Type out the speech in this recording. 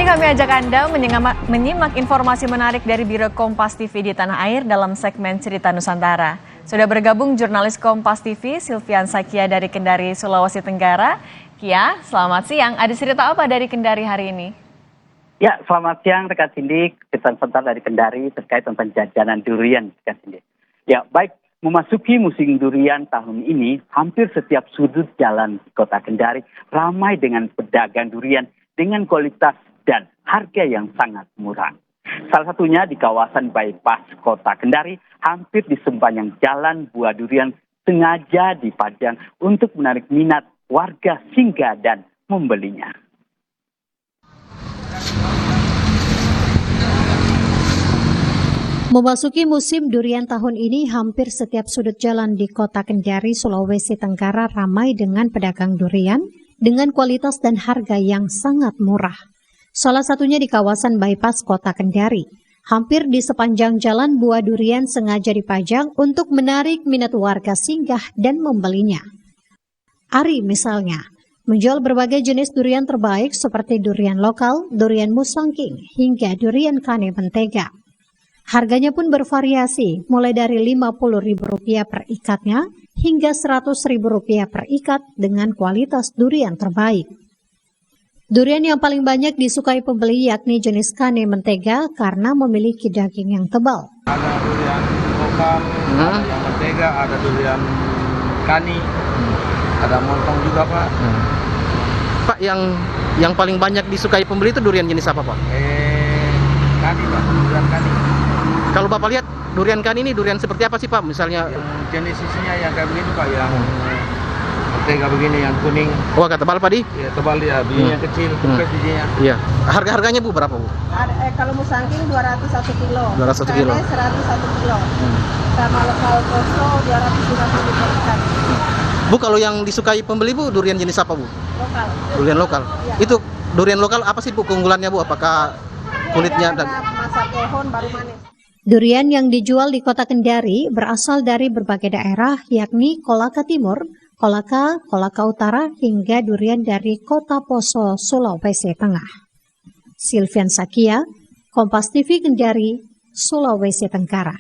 Kami ajak Anda menyimak informasi menarik dari Biro Kompas TV di tanah air dalam segmen Cerita Nusantara. Sudah bergabung jurnalis Kompas TV Silvian Sakia dari Kendari, Sulawesi Tenggara. Kia, selamat siang. Ada cerita apa dari Kendari hari ini? Ya, selamat siang rekan Cindy. Cerita sebentar dari Kendari terkait tentang jajanan durian rekan Cindy. Ya, baik. Memasuki musim durian tahun ini, hampir setiap sudut jalan di kota Kendari ramai dengan pedagang durian dengan kualitas dan harga yang sangat murah. Salah satunya di kawasan bypass kota Kendari, hampir di sepanjang jalan buah durian sengaja dipajang untuk menarik minat warga singgah dan membelinya. Memasuki musim durian tahun ini, hampir setiap sudut jalan di kota Kendari, Sulawesi Tenggara ramai dengan pedagang durian dengan kualitas dan harga yang sangat murah. Salah satunya di kawasan bypass kota Kendari. Hampir di sepanjang jalan buah durian sengaja dipajang untuk menarik minat warga singgah dan membelinya. Ari misalnya, menjual berbagai jenis durian terbaik seperti durian lokal, durian musangking, hingga durian kane mentega. Harganya pun bervariasi, mulai dari Rp50.000 per ikatnya hingga Rp100.000 per ikat dengan kualitas durian terbaik. Durian yang paling banyak disukai pembeli yakni jenis kane mentega karena memiliki daging yang tebal. Ada durian lokal, ada yang mentega, ada durian kani, ada montong juga Pak. Pak, yang paling banyak disukai pembeli itu durian jenis apa Pak? Kani Pak, durian kani. Kalau Bapak lihat durian kani ini durian seperti apa sih Pak? Misalnya yang jenis isinya yang kayak begini Pak, yang mentega begini, yang kuning. Oh, agak tebal Pak di? Ya tebal dia, bijinya kecil, kempes bijinya. Iya. Harganya Bu berapa Bu? Kalau musangking 201 kilo. 201 kilo. Kane 101 kilo. Sama lokal poso 250 per ikat. Bu, kalau yang disukai pembeli Bu, durian jenis apa Bu? Lokal. Durian lokal. Ya. Itu durian lokal apa sih Bu keunggulannya Bu? Apakah kulitnya dan masa pohon baru manis. Durian yang dijual di kota Kendari berasal dari berbagai daerah yakni Kolaka Timur, Kolaka, Kolaka Utara, hingga durian dari Kota Poso, Sulawesi Tengah. Silvian Sakia, Kompas TV Kendari, Sulawesi Tenggara.